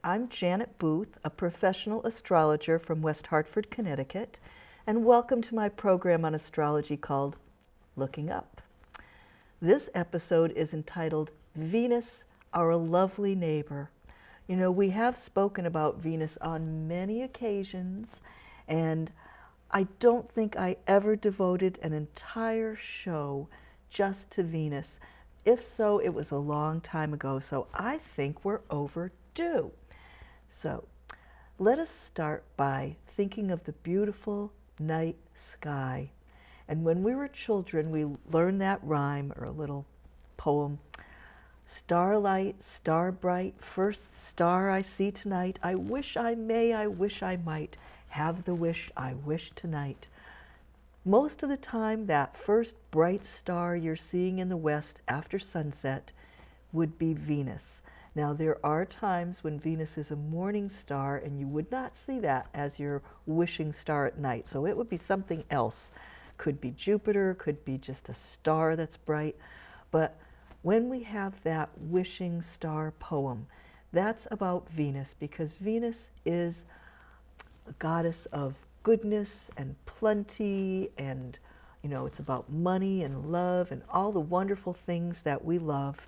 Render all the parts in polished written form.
I'm Janet Booth, a professional astrologer from West Hartford, Connecticut, and welcome to my program on astrology called Looking Up. This episode is entitled Venus, Our Lovely Neighbor. You know, we have spoken about Venus on many occasions, and I don't think I ever devoted an entire show just to Venus. If so, it was a long time ago, so I think we're overdue. So let us start by thinking of the beautiful night sky. And when we were children, we learned that rhyme or a little poem. Starlight, star bright, first star I see tonight. I wish I may, I wish I might have the wish I wish tonight. Most of the time, that first bright star you're seeing in the west after sunset would be Venus. Now, there are times when Venus is a morning star and you would not see that as your wishing star at night. So it would be something else. Could be Jupiter, could be just a star that's bright. But when we have that wishing star poem, that's about Venus, because Venus is a goddess of goodness and plenty, and it's about money and love and all the wonderful things that we love.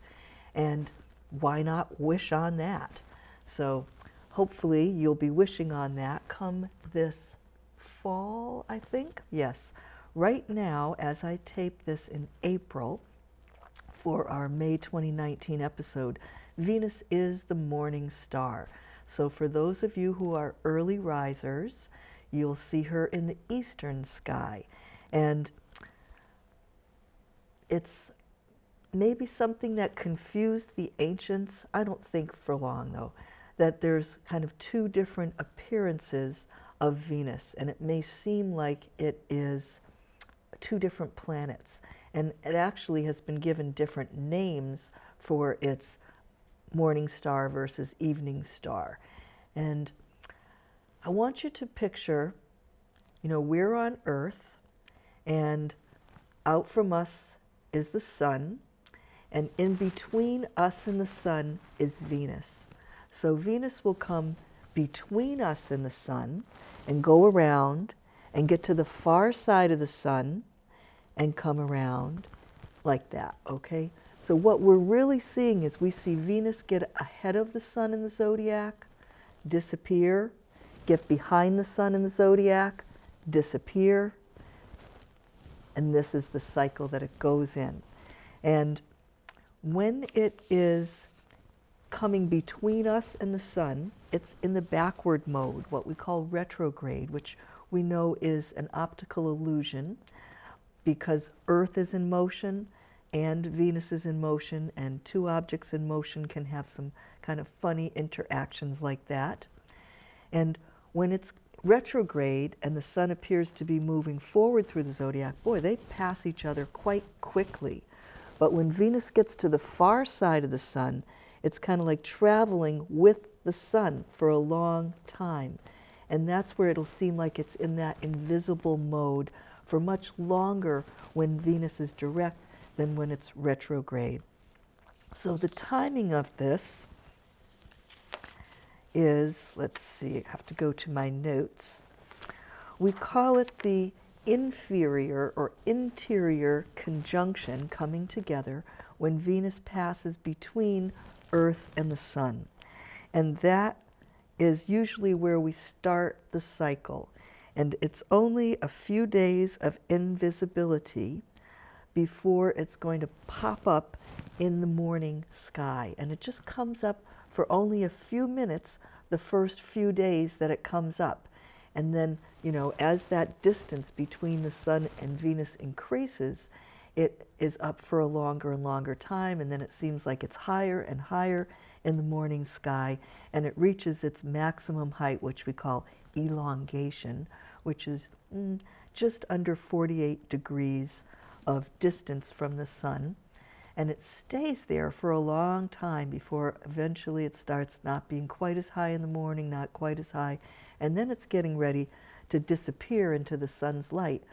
And why not wish on that? So hopefully you'll be wishing on that come this fall, I think. Yes. Right now, as I tape this in April for our May 2019 episode, Venus is the morning star. So for those of you who are early risers, you'll see her in the eastern sky. And it's maybe something that confused the ancients. I don't think for long, though, that there's kind of two different appearances of Venus. And it may seem like it is two different planets. And it actually has been given different names for its morning star versus evening star. And I want you to picture, we're on Earth, and out from us is the sun, and in between us and the sun is Venus. So Venus will come between us and the sun and go around and get to the far side of the sun and come around like that, okay? So what we're really seeing is we see Venus get ahead of the sun in the zodiac, disappear, get behind the sun in the zodiac, disappear, and this is the cycle that it goes in. And when it is coming between us and the sun, it's in the backward mode, what we call retrograde, which we know is an optical illusion because Earth is in motion and Venus is in motion, and two objects in motion can have some kind of funny interactions like that. And when it's retrograde and the sun appears to be moving forward through the zodiac, boy, they pass each other quite quickly. But when Venus gets to the far side of the sun, it's kind of like traveling with the sun for a long time. And that's where it'll seem like it's in that invisible mode for much longer when Venus is direct than when it's retrograde. So the timing of this is, let's see, I have to go to my notes. We call it the inferior or interior conjunction coming together when Venus passes between Earth and the sun. And that is usually where we start the cycle. And it's only a few days of invisibility before it's going to pop up in the morning sky. And it just comes up for only a few minutes the first few days that it comes up. And then, as that distance between the sun and Venus increases, it is up for a longer and longer time, and then it seems like it's higher and higher in the morning sky, and it reaches its maximum height, which we call elongation, which is just under 48 degrees of distance from the sun. And it stays there for a long time before eventually it starts not being quite as high in the morning, not quite as high, and then it's getting ready to disappear into the sun's light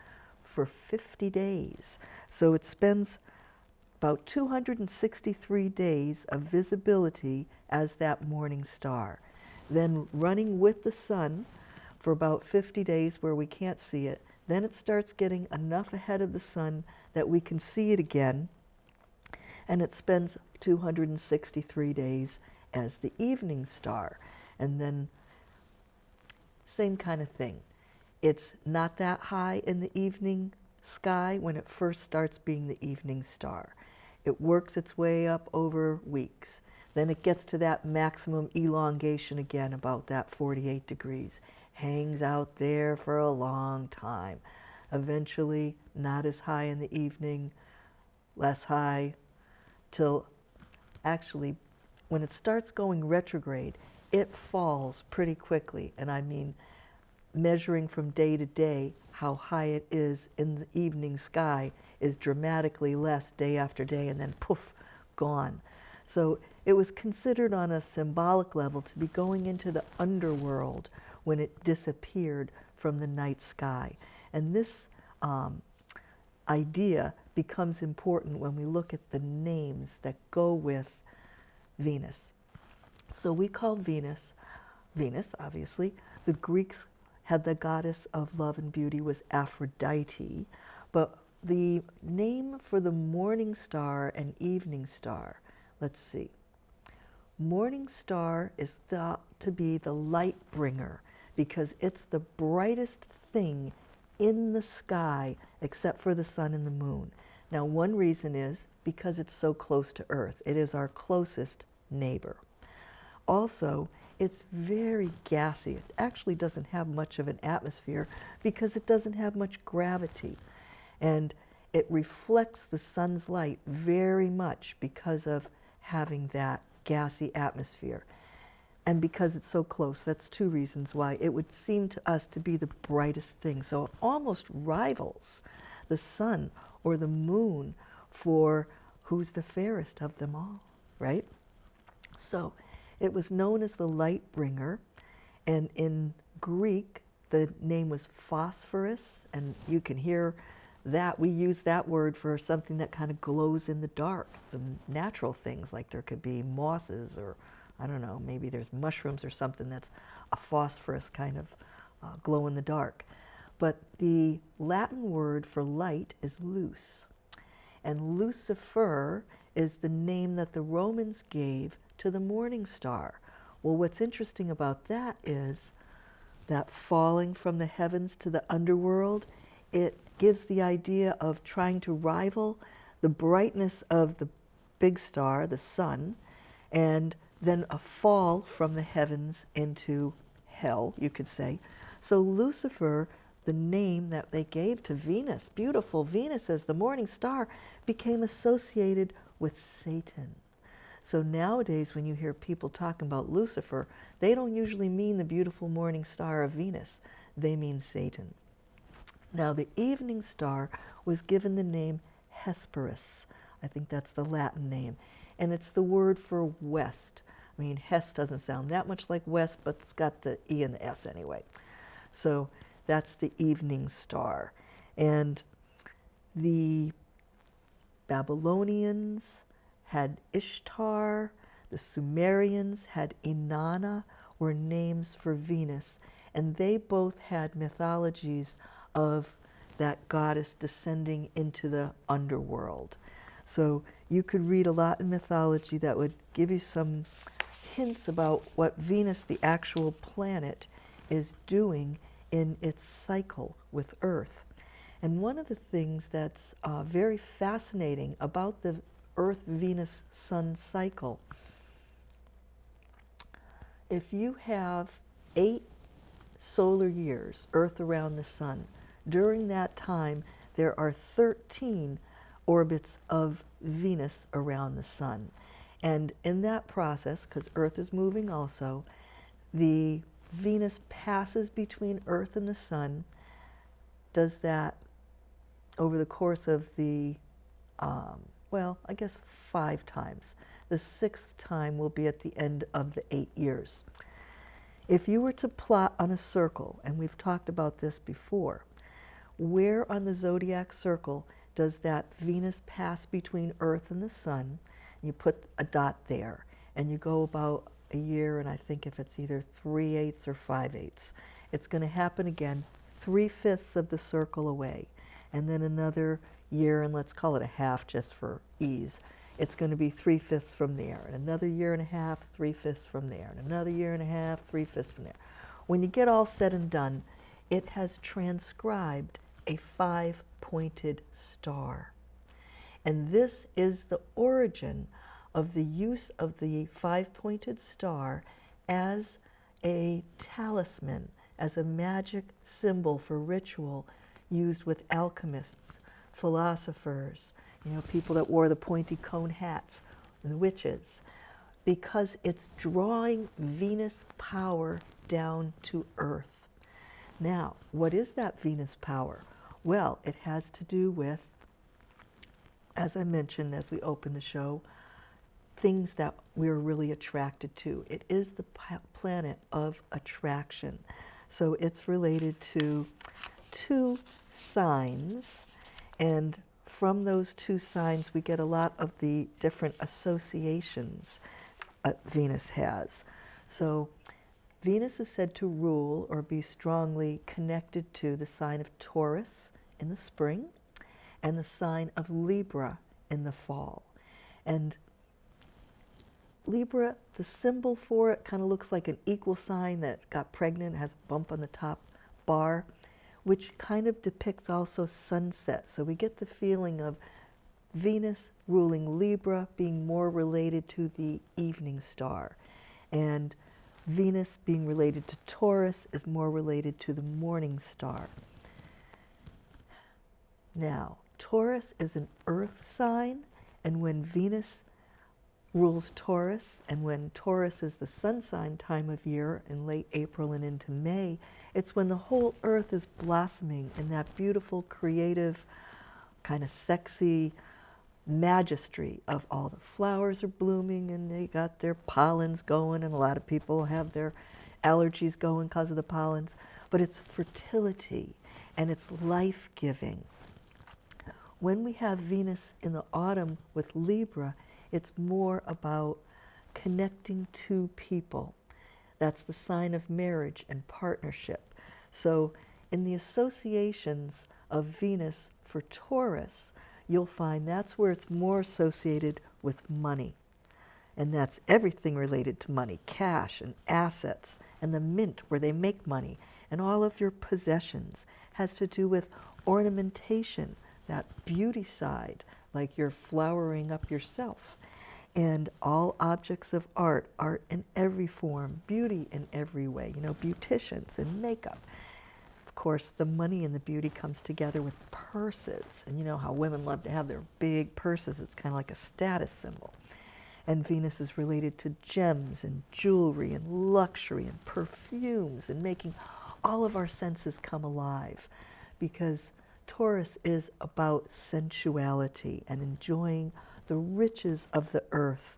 for 50 days. So it spends about 263 days of visibility as that morning star. then running with the sun for about 50 days where we can't see it. Then it starts getting enough ahead of the sun that we can see it again, and it spends 263 days as the evening star. And then same kind of thing. It's not that high in the evening sky when it first starts being the evening star. It works its way up over weeks. Then it gets to that maximum elongation again, about that 48 degrees. Hangs out there for a long time. Eventually, not as high in the evening, less high, till actually, when it starts going retrograde, it falls pretty quickly. And I mean, measuring from day to day, how high it is in the evening sky is dramatically less day after day, and then poof, gone. So it was considered on a symbolic level to be going into the underworld when it disappeared from the night sky. And this idea becomes important when we look at the names that go with Venus. So we call Venus, obviously. The Greeks had the goddess of love and beauty was Aphrodite, but the name for the morning star and evening star, let's see. Morning star is thought to be the light bringer because it's the brightest thing in the sky except for the sun and the moon. Now, one reason is because it's so close to Earth. It is our closest neighbor. Also, it's very gassy. It actually doesn't have much of an atmosphere because it doesn't have much gravity. And it reflects the sun's light very much because of having that gassy atmosphere. And because it's so close, that's two reasons why it would seem to us to be the brightest thing. So it almost rivals the sun or the moon for who's the fairest of them all, right? So it was known as the light bringer, and in Greek, the name was phosphorus, and you can hear that. We use that word for something that kind of glows in the dark, some natural things, like there could be mosses, or I don't know, maybe there's mushrooms or something that's a phosphorus kind of glow in the dark. But the Latin word for light is lux, and Lucifer is the name that the Romans gave to the morning star. Well, what's interesting about that is that falling from the heavens to the underworld, it gives the idea of trying to rival the brightness of the big star, the sun, and then a fall from the heavens into hell, you could say. So Lucifer, the name that they gave to Venus, beautiful Venus as the morning star, became associated with Satan. So nowadays, when you hear people talking about Lucifer, they don't usually mean the beautiful morning star of Venus. They mean Satan. Now, the evening star was given the name Hesperus. I think that's the Latin name. And it's the word for west. I mean, Hes doesn't sound that much like west, but it's got the E and the S anyway. So that's the evening star. And the Babylonians had Ishtar, the Sumerians had Inanna, were names for Venus, and they both had mythologies of that goddess descending into the underworld. So you could read a lot in mythology that would give you some hints about what Venus, the actual planet, is doing in its cycle with Earth. And one of the things that's very fascinating about the Earth-Venus-Sun cycle, if you have 8 solar years, Earth around the Sun, during that time there are 13 orbits of Venus around the Sun. And in that process, because Earth is moving also, the Venus passes between Earth and the Sun, does that over the course of the well, I guess 5 times. The 6th time will be at the end of the 8 years. If you were to plot on a circle, and we've talked about this before, where on the zodiac circle does that Venus pass between Earth and the Sun? You put a dot there, and you go about a year, and I think if it's either 3/8 or 5/8, it's going to happen again 3/5 of the circle away. And then another year, and let's call it a half just for ease, it's going to be 3/5 from there, and another year and a half, 3/5 from there, and another year and a half, 3/5 from there. When you get all said and done, it has transcribed a 5-pointed star. And this is the origin of the use of the 5-pointed star as a talisman, as a magic symbol for ritual used with alchemists, philosophers, people that wore the pointy cone hats, and witches, because it's drawing Venus power down to Earth. Now, what is that Venus power? Well, it has to do with, as I mentioned as we open the show, things that we're really attracted to. It is the planet of attraction. So it's related to 2 signs, and from those 2 signs we get a lot of the different associations Venus has. So Venus is said to rule or be strongly connected to the sign of Taurus in the spring and the sign of Libra in the fall. And Libra, the symbol for it kind of looks like an equal sign that got pregnant, has a bump on the top bar, which kind of depicts also sunset. So we get the feeling of Venus ruling Libra being more related to the evening star, and Venus being related to Taurus is more related to the morning star. Now, Taurus is an earth sign, and when Venus rules Taurus, and when Taurus is the sun sign time of year in late April and into May, it's when the whole earth is blossoming in that beautiful, creative, kind of sexy magistry of all the flowers are blooming and they got their pollens going, and a lot of people have their allergies going because of the pollens, but it's fertility and it's life-giving. When we have Venus in the autumn with Libra, it's more about connecting to people. That's the sign of marriage and partnership. So in the associations of Venus for Taurus, you'll find that's where it's more associated with money. And that's everything related to money, cash and assets, and the mint where they make money, and all of your possessions has to do with ornamentation, that beauty side, like you're flowering up yourself. And all objects of art in every form, beauty in every way, beauticians and makeup. Of course, the money and the beauty comes together with purses. And you know how women love to have their big purses. It's kind of like a status symbol. And Venus is related to gems and jewelry and luxury and perfumes and making all of our senses come alive, because Taurus is about sensuality and enjoying the riches of the earth.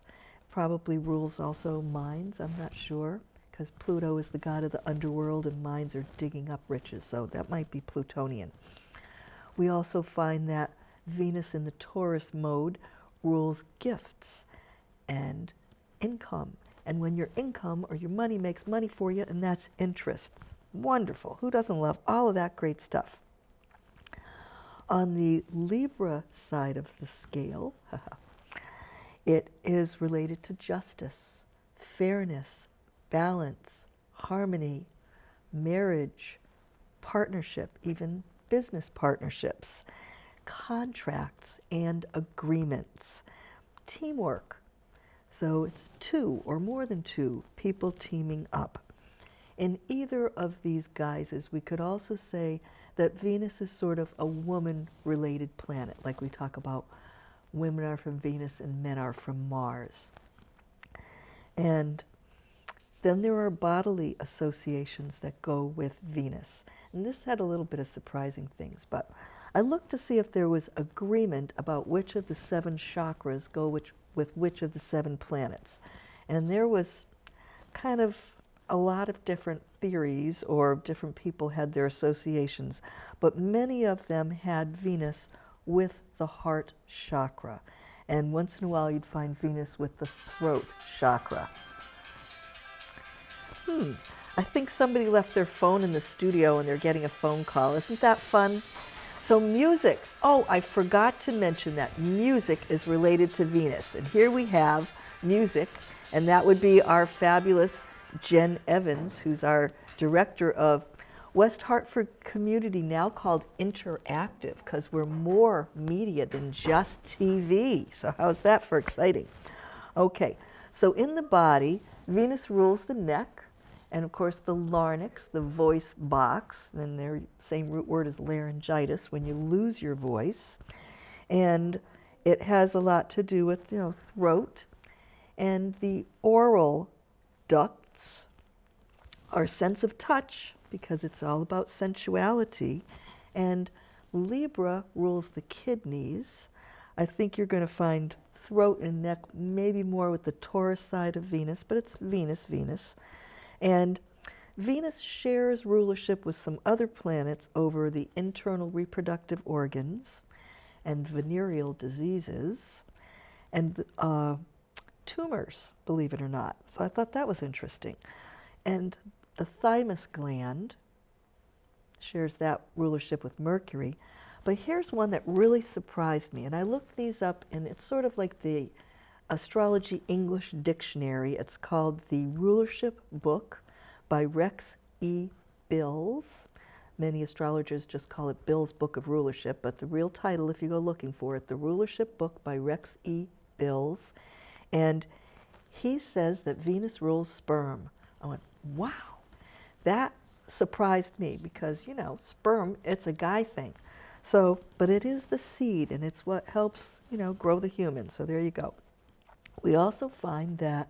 Probably rules also mines, I'm not sure, because Pluto is the god of the underworld and mines are digging up riches, so that might be Plutonian. We also find that Venus in the Taurus mode rules gifts and income. And when your income or your money makes money for you, and that's interest. Wonderful. Who doesn't love all of that great stuff? On the Libra side of the scale, it is related to justice, fairness, balance, harmony, marriage, partnership, even business partnerships, contracts and agreements, teamwork. So it's 2 or more than 2 people teaming up. In either of these guises, we could also say that Venus is sort of a woman-related planet, like we talk about women are from Venus and men are from Mars. And then there are bodily associations that go with Venus. And this had a little bit of surprising things, but I looked to see if there was agreement about which of the 7 chakras go with which of the 7 planets. And there was kind of a lot of different theories, or different people had their associations, but many of them had Venus with the heart chakra. And once in a while you'd find Venus with the throat chakra. I think somebody left their phone in the studio and they're getting a phone call. Isn't that fun? So music. Oh, I forgot to mention that music is related to Venus. And here we have music, and that would be our fabulous Jen Evans, who's our director of West Hartford Community, now called Interactive, because we're more media than just TV. So how's that for exciting? Okay, so in the body, Venus rules the neck, and of course the larynx, the voice box, and their same root word as laryngitis, when you lose your voice. And it has a lot to do with, throat. And the oral ducts, our sense of touch, because it's all about sensuality. And Libra rules the kidneys. I think you're going to find throat and neck maybe more with the Taurus side of Venus, but it's Venus, Venus. And Venus shares rulership with some other planets over the internal reproductive organs and venereal diseases and tumors, believe it or not. So I thought that was interesting. And the thymus gland shares that rulership with Mercury. But here's one that really surprised me. And I looked these up, and it's sort of like the Astrology English Dictionary. It's called The Rulership Book by Rex E. Bills. Many astrologers just call it Bill's Book of Rulership, but the real title, if you go looking for it, The Rulership Book by Rex E. Bills. And he says that Venus rules sperm. I went, wow. That surprised me because, sperm, it's a guy thing. So, but it is the seed, and it's what helps, grow the human. So there you go. We also find that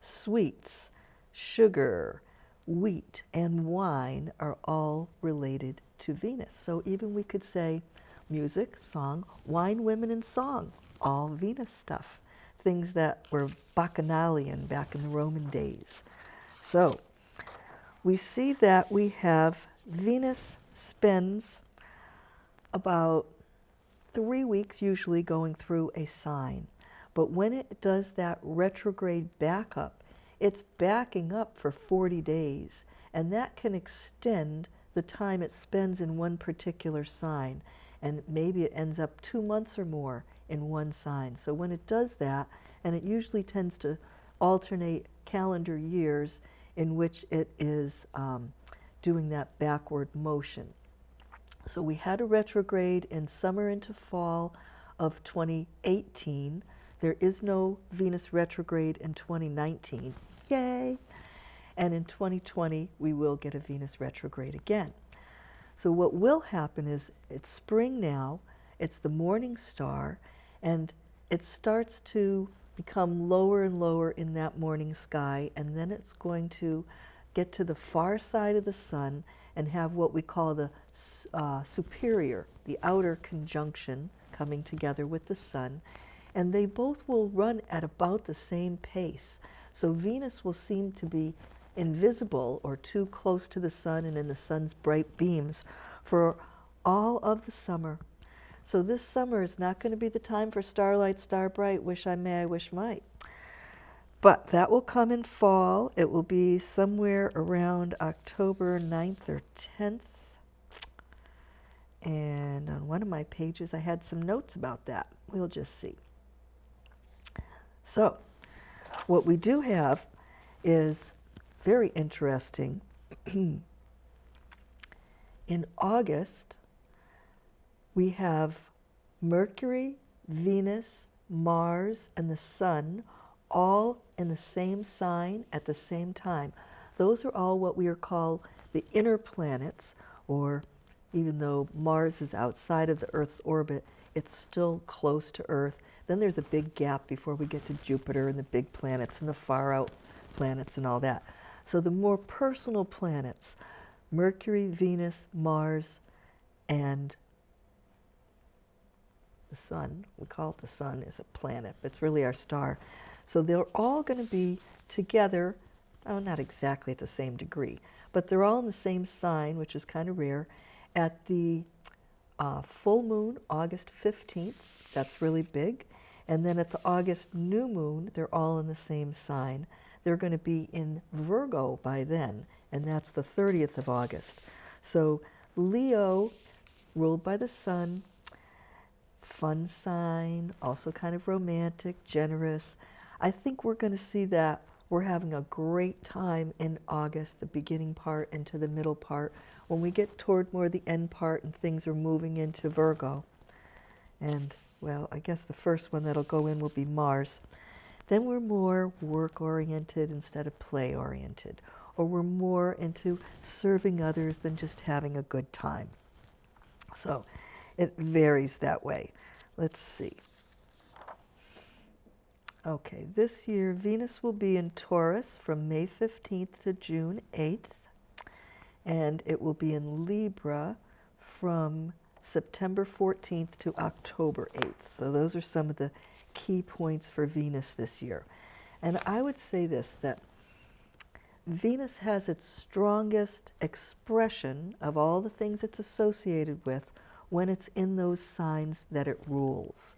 sweets, sugar, wheat, and wine are all related to Venus. So even we could say music, song, wine, women, and song, all Venus stuff. Things that were bacchanalian back in the Roman days. So we see that we have Venus spends about 3 weeks usually going through a sign. But when it does that retrograde backup, it's backing up for 40 days. And that can extend the time it spends in one particular sign. And maybe it ends up 2 months or more in one sign. So when it does that, and it usually tends to alternate calendar years in which it is doing that backward motion. So we had a retrograde in summer into fall of 2018. There is no Venus retrograde in 2019. Yay! And in 2020, we will get a Venus retrograde again. So what will happen is it's spring now, it's the morning star, and it starts to become lower and lower in that morning sky, and then it's going to get to the far side of the sun and have what we call the superior, the outer conjunction coming together with the sun, and they both will run at about the same pace. So Venus will seem to be invisible or too close to the sun and in the sun's bright beams for all of the summer. So this summer is not going to be the time for starlight, star bright, wish I may, I wish might. But that will come in fall. It will be somewhere around October 9th or 10th. And on one of my pages, I had some notes about that. We'll just see. So what we do have is very interesting. In August, we have Mercury, Venus, Mars, and the Sun all in the same sign at the same time. Those are all what we are called the inner planets, or even though Mars is outside of the Earth's orbit, it's still close to Earth. Then there's a big gap before we get to Jupiter and the big planets and the far out planets and all that. So the more personal planets, Mercury, Venus, Mars, and the Sun, we call it the Sun, is a planet, but it's really our star. So they're all going to be together, not exactly at the same degree, but they're all in the same sign, which is kind of rare, at the full moon, August 15th. That's really big. And then at the August new moon, they're all in the same sign. they're going to be in Virgo by then, and that's the 30th of August. So Leo, ruled by the sun, fun sign, also kind of romantic, generous. I think we're going to see that we're having a great time in August, the beginning part into the middle part. When we get toward more the end part and things are moving into Virgo, and well, I guess the first one that'll go in will be Mars, then we're more work-oriented instead of play-oriented, or we're more into serving others than just having a good time. So it varies that way. Let's see. Okay, this year Venus will be in Taurus from May 15th to June 8th, and it will be in Libra from September 14th to October 8th. So those are some of the key points for Venus this year. And I would say this, that Venus has its strongest expression of all the things it's associated with when it's in those signs that it rules.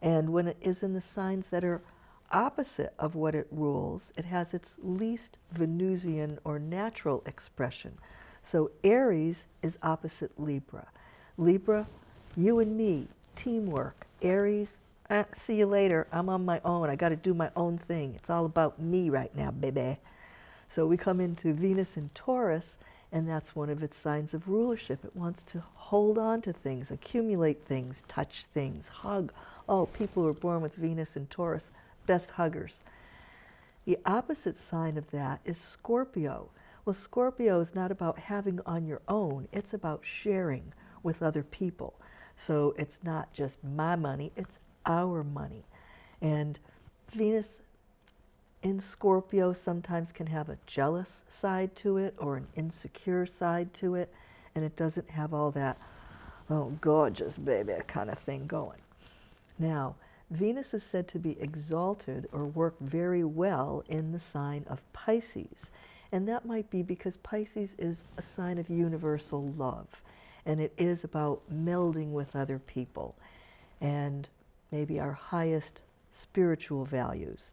And when it is in the signs that are opposite of what it rules, it has its least Venusian or natural expression. So Aries is opposite Libra. Libra, you and me, teamwork. Aries, see you later, I'm on my own, I got to do my own thing. It's all about me right now, baby. So we come into Venus in Taurus, and that's one of its signs of rulership. It wants to hold on to things, accumulate things, touch things, hug. Oh, people who are born with Venus in Taurus, best huggers. The opposite sign of that is Scorpio. Well, Scorpio is not about having on your own, it's about sharing with other people. So it's not just my money, it's our money. And Venus in Scorpio sometimes can have a jealous side to it or an insecure side to it, and it doesn't have all that, oh, gorgeous baby kind of thing going. Now, Venus is said to be exalted or work very well in the sign of Pisces. And that might be because Pisces is a sign of universal love. And it is about melding with other people and maybe our highest spiritual values.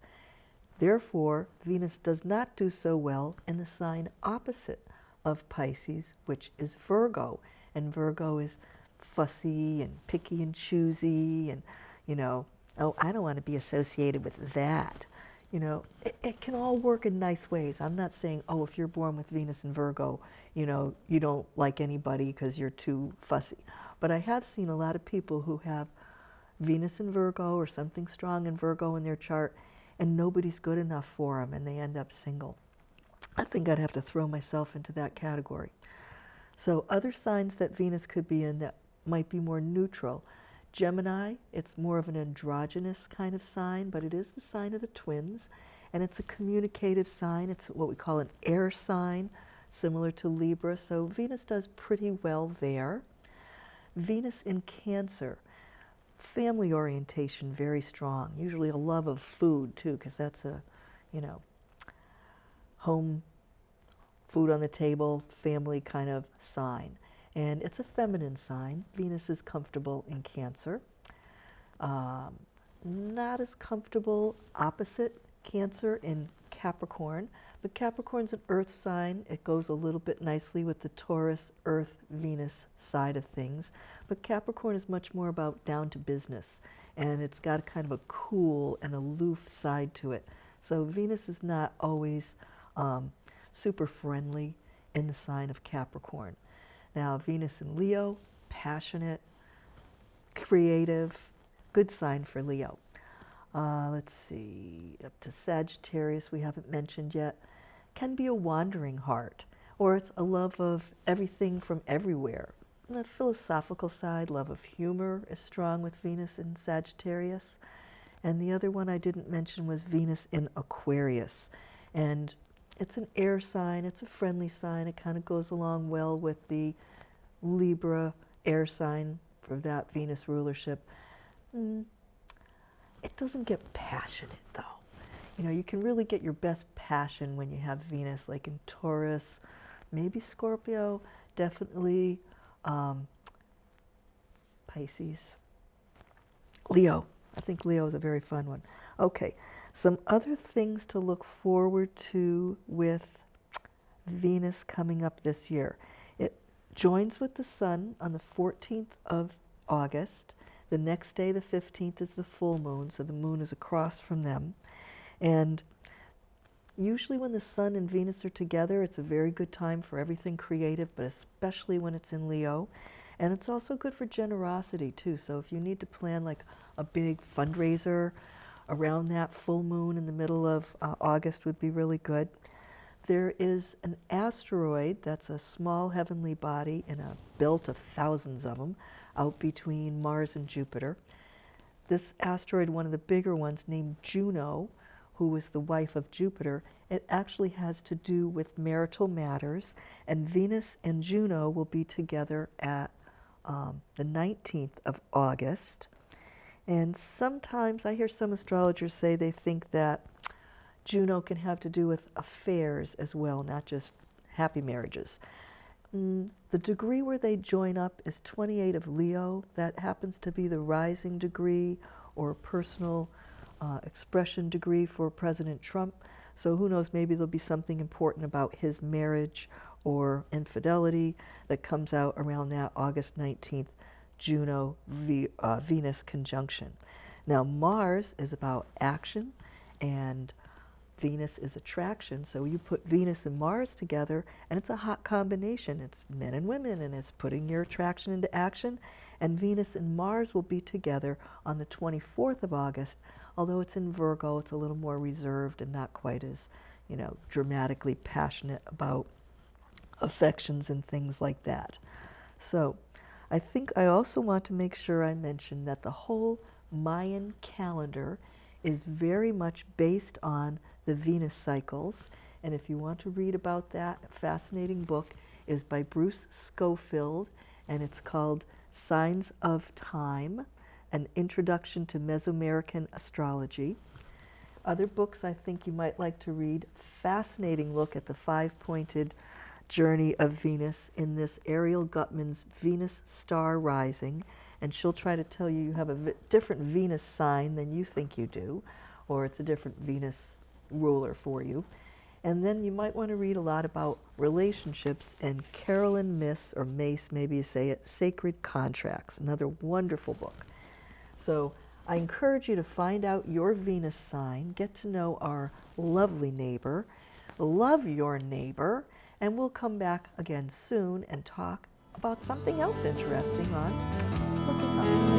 Therefore, Venus does not do so well in the sign opposite of Pisces, which is Virgo. And Virgo is fussy and picky and choosy and, you know, oh, I don't want to be associated with that. You know, it can all work in nice ways. I'm not saying, oh, if you're born with Venus in Virgo, you know, you don't like anybody because you're too fussy. But I have seen a lot of people who have Venus in Virgo or something strong in Virgo in their chart, and nobody's good enough for them, and they end up single. I think I'd have to throw myself into that category. So other signs that Venus could be in that might be more neutral. Gemini, it's more of an androgynous kind of sign, but it is the sign of the twins, and it's a communicative sign. It's what we call an air sign, similar to Libra, so Venus does pretty well there. Venus in Cancer, family orientation very strong, usually a love of food too, because that's a, you know, home, food on the table, family kind of sign. And it's a feminine sign. Venus is comfortable in Cancer. Not as comfortable opposite Cancer in Capricorn. But Capricorn's an earth sign. It goes a little bit nicely with the Taurus, Earth, Venus side of things. But Capricorn is much more about down to business. And it's got a kind of a cool and aloof side to it. So Venus is not always super friendly in the sign of Capricorn. Now, Venus in Leo, passionate, creative, good sign for Leo. Let's see, up to Sagittarius, we haven't mentioned yet. Can be a wandering heart, or it's a love of everything from everywhere. On the philosophical side, love of humor is strong with Venus in Sagittarius. And the other one I didn't mention was Venus in Aquarius. And it's an air sign, it's a friendly sign, it kind of goes along well with the Libra air sign for that Venus rulership. It doesn't get passionate though. You know, you can really get your best passion when you have Venus, like in Taurus, maybe Scorpio, definitely Pisces. Leo, I think Leo is a very fun one. Okay, Some other things to look forward to with Venus coming up this year. It joins with the Sun on the 14th of August. The next day, the 15th, is the full moon, so the moon is across from them. And usually when the Sun and Venus are together, it's a very good time for everything creative, but especially when it's in Leo. And it's also good for generosity, too. So if you need to plan like a big fundraiser around that full moon in the middle of August would be really good. There is an asteroid that's a small heavenly body in a belt of thousands of them out between Mars and Jupiter. This asteroid, one of the bigger ones, named Juno, who was the wife of Jupiter, it actually has to do with marital matters, and Venus and Juno will be together at the 19th of August. And sometimes I hear some astrologers say they think that Juno can have to do with affairs as well, not just happy marriages. The degree where they join up is 28 of Leo. That happens to be the rising degree or personal expression degree for President Trump. So who knows, maybe there'll be something important about his marriage or infidelity that comes out around that August 19th Juno Venus conjunction. Now Mars is about action and Venus is attraction, so you put Venus and Mars together and it's a hot combination. It's men and women and it's putting your attraction into action, and Venus and Mars will be together on the 24th of August. Although it's in Virgo, it's a little more reserved and not quite as, dramatically passionate about affections and things like that. So I think I also want to make sure I mention that the whole Mayan calendar is very much based on the Venus cycles. And if you want to read about that, a fascinating book is by Bruce Schofield, and it's called Signs of Time, an Introduction to Mesoamerican Astrology. Other books I think you might like to read, fascinating look at the five-pointed journey of Venus in this Ariel Gutman's Venus Star Rising, and she'll try to tell you have a different Venus sign than you think you do, or it's a different Venus ruler for you. And then you might want to read a lot about relationships, and Carolyn Mace, maybe you say it, Sacred Contracts, another wonderful book. So I encourage you to find out your Venus sign, get to know our lovely neighbor, love your neighbor, and we'll come back again soon and talk about something else interesting on Looking Up.